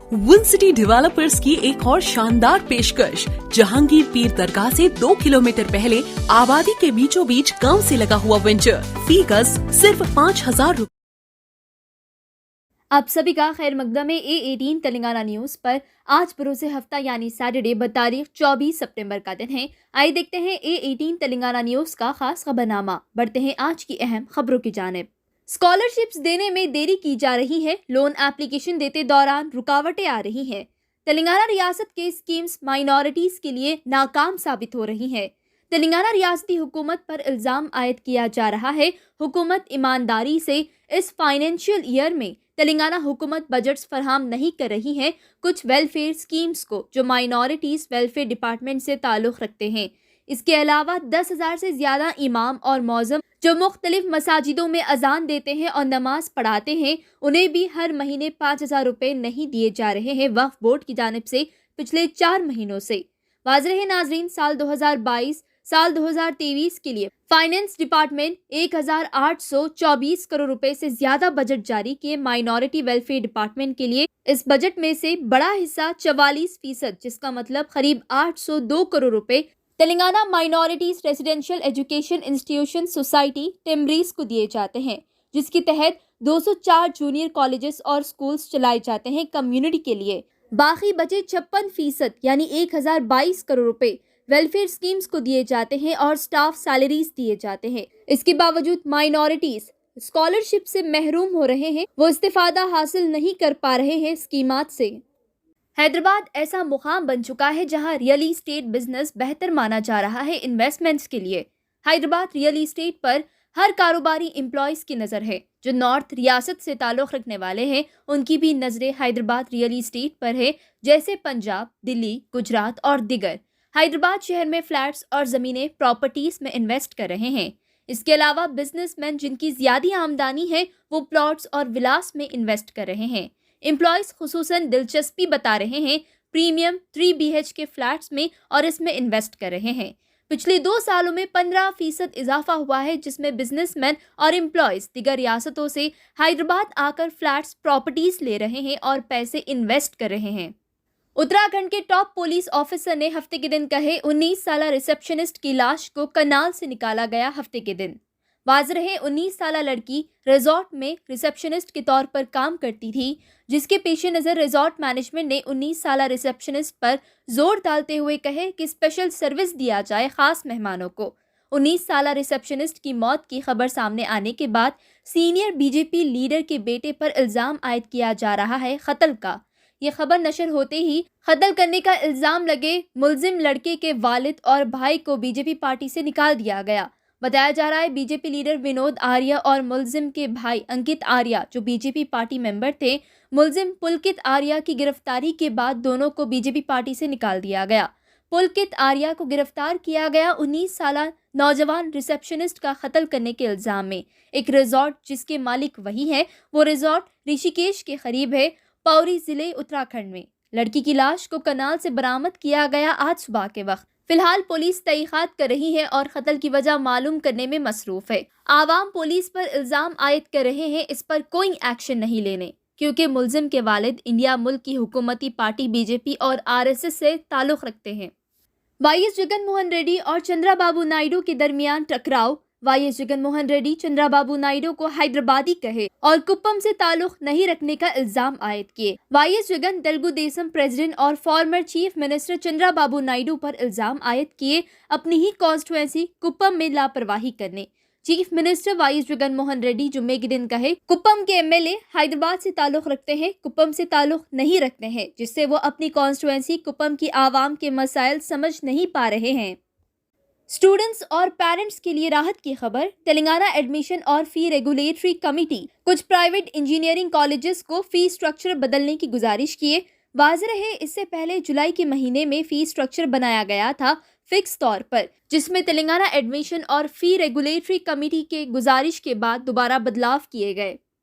One city developers की एक और शानदार पेशकश। जहांगीर पीर दरगाह से 2 किलोमीटर पहले आबादी के बीचों बीच गांव से लगा हुआ वेंचर। फी गज सिर्फ 5,000 रुपए। आप सभी का खैर मकदम है A18 तेलंगाना न्यूज़ पर। आज बरोज़े हफ्ता यानी सैटरडे बतारीख 24 सितंबर का दिन है। आइए देखते हैं A18 तेलंगाना न्यूज़ का खास खबरनामा। बढ़ते हैं आज की अहम खबरों की जानिब। स्कॉलरशिप्स देने में देरी की जा रही है। लोन एप्लीकेशन देते दौरान रुकावटें आ रही हैं। तेलंगाना रियासत के स्कीम्स माइनॉरिटीज़ के लिए नाकाम साबित हो रही हैं। तेलंगाना रियासती हुकूमत पर इल्ज़ाम आयद किया जा रहा है हुकूमत ईमानदारी से इस फाइनेंशियल ईयर में तेलंगाना हुकूमत बजट्स फराहम नहीं कर रही है कुछ वेलफेयर स्कीम्स को जो माइनॉरिटीज़ वेलफेयर डिपार्टमेंट से ताल्लुक़ रखते हैं। इसके अलावा 10,000 से ज़्यादा इमाम और मौज़म जो मुख्तलिफ मसाजिदों में अजान देते हैं और नमाज पढ़ाते हैं, उन्हें भी हर महीने 5,000 रुपये नहीं दिए जा रहे हैं वक्फ बोर्ड की जानिब से पिछले 4 महीनों से। वाज़ेह नाज़रीन, साल 2022 साल 2023 के लिए फाइनेंस डिपार्टमेंट 1,824 करोड़ रुपए से ज्यादा बजट जारी किए। माइनॉरिटी वेलफेयर डिपार्टमेंट के लिए इस बजट में से बड़ा हिस्सा 44%, जिसका मतलब करीब 802 करोड़ रुपए Telangana minorities residential education institution society टिम्ब्रीज को दिए जाते हैं, जिसके तहत 204 जूनियर कॉलेजेस और स्कूल्स चलाए जाते हैं कम्युनिटी के लिए। बाकी बचे 56% यानी 1,022 करोड़ रुपए वेलफेयर स्कीम्स को दिए जाते हैं और स्टाफ सैलरीज दिए जाते हैं। इसके बावजूद माइनॉरिटीज स्कॉलरशिप से महरूम हो रहे हैं, वो इस्तिफादा हासिल नहीं कर पा रहे हैं स्कीमात से। हैदराबाद ऐसा मुकाम बन चुका है जहां रियल इस्टेट बिजनेस बेहतर माना जा रहा है इन्वेस्टमेंट्स के लिए। हैदराबाद रियल इस्टेट पर हर कारोबारी एम्प्लॉयज़ की नज़र है। जो नॉर्थ रियासत से ताल्लुक़ रखने वाले हैं, उनकी भी नज़रें हैदराबाद रियल इस्टेट पर है, जैसे पंजाब, दिल्ली, गुजरात और दिगर। हैदराबाद शहर में फ्लैट्स और ज़मीनें प्रॉपर्टीज़ में इन्वेस्ट कर रहे हैं। इसके अलावा बिजनेसमैन जिनकी ज़्यादा आमदनी है वो प्लॉट्स और विलास में इन्वेस्ट कर रहे हैं। एम्प्लॉयज़ खुसूसन दिलचस्पी बता रहे हैं प्रीमियम 3 BHK फ्लैट्स में और इसमें इन्वेस्ट कर रहे हैं। पिछले 2 सालों में 15% इजाफा हुआ है, जिसमें बिजनेसमैन और एम्प्लॉयज़ दिगर रियासतों से हैदराबाद आकर फ्लैट्स प्रॉपर्टीज़ ले रहे हैं और पैसे इन्वेस्ट कर रहे हैं। उत्तराखंड के टॉप पुलिस ऑफिसर ने हफ्ते के दिन कहे 19 साल रिसेप्शनिस्ट की लाश को कनाल से निकाला गया। हफ्ते के दिन वाज़ेह है 19 साल लड़की रिजॉर्ट में रिसेप्शनिस्ट के तौर पर काम करती थी, जिसके पेश नज़र रिजॉर्ट मैनेजमेंट ने 19 साल रिसेप्शनिस्ट पर जोर डालते हुए कहे कि स्पेशल सर्विस दिया जाए खास मेहमानों को। 19 साल रिसेप्शनिस्ट की मौत की खबर सामने आने के बाद सीनियर BJP लीडर के बेटे पर इल्ज़ाम आयद किया जा रहा है कत्ल का। ये खबर नशर होते ही कत्ल करने का इल्ज़ाम लगे मुलजिम लड़के के वालिद और भाई को BJP पार्टी से निकाल दिया गया। बताया जा रहा है BJP लीडर विनोद आर्या और मुलजिम के भाई अंकित आर्या जो BJP पार्टी मेंबर थे, मुलजिम पुलकित आर्या की गिरफ्तारी के बाद दोनों को BJP पार्टी से निकाल दिया गया। पुलकित आर्या को गिरफ्तार किया गया 19 साल नौजवान रिसेप्शनिस्ट का कत्ल करने के इल्ज़ाम में। एक रिजॉर्ट जिसके मालिक वही है, वो रिजॉर्ट ऋषिकेश के करीब है, पौरी जिले उत्तराखंड में। लड़की की लाश को कनाल से बरामद किया गया आज सुबह के वक्त। फिलहाल पुलिस तहकीकात कर रही है और कत्ल की वजह मालूम करने में मसरूफ है। आवाम पुलिस पर इल्ज़ाम आयद कर रहे हैं इस पर कोई एक्शन नहीं लेने, क्योंकि मुलजिम के वालिद इंडिया मुल्क की हुकूमती पार्टी BJP और RSS से ताल्लुक़ रखते हैं। YS जगन मोहन रेड्डी और चंद्राबाबू नायडू के दरमियान टकराव। YS जगन मोहन रेड्डी चंद्राबाबू नायडू को हैदराबादी कहे और कुप्पम से ताल्लुक नहीं रखने का इल्जाम आयद किए। YS जगन तेलुगु देशम प्रेसिडेंट और former chief minister Chandrababu Naidu पर इल्जाम आयद किए अपनी ही कॉन्स्टिट्यूएंसी कुप्पम में लापरवाही करने। Chief minister YS Jagan Mohan Reddy जुम्मे के दिन कहे कुप्पम के MLA हैदराबाद से ताल्लुक रखते हैं, कुप्पम से ताल्लुक नहीं रखते हैं, जिससे वो अपनी कॉन्स्टिट्यूएंसी कुप्पम की आवाम के मसाइल समझ नहीं पा रहे हैं। स्टूडेंट्स और पेरेंट्स के लिए राहत की खबर। तेलंगाना एडमिशन और फी रेगुलेटरी कमेटी कुछ प्राइवेट इंजीनियरिंग कॉलेजेस को फी स्ट्रक्चर बदलने की गुजारिश किए। वाज़ेह है इससे पहले जुलाई के महीने में फी स्ट्रक्चर बनाया गया था फिक्स तौर पर, जिसमें तेलंगाना एडमिशन और फी रेगुलेटरी कमेटी के गुजारिश के बाद दोबारा बदलाव किए गए।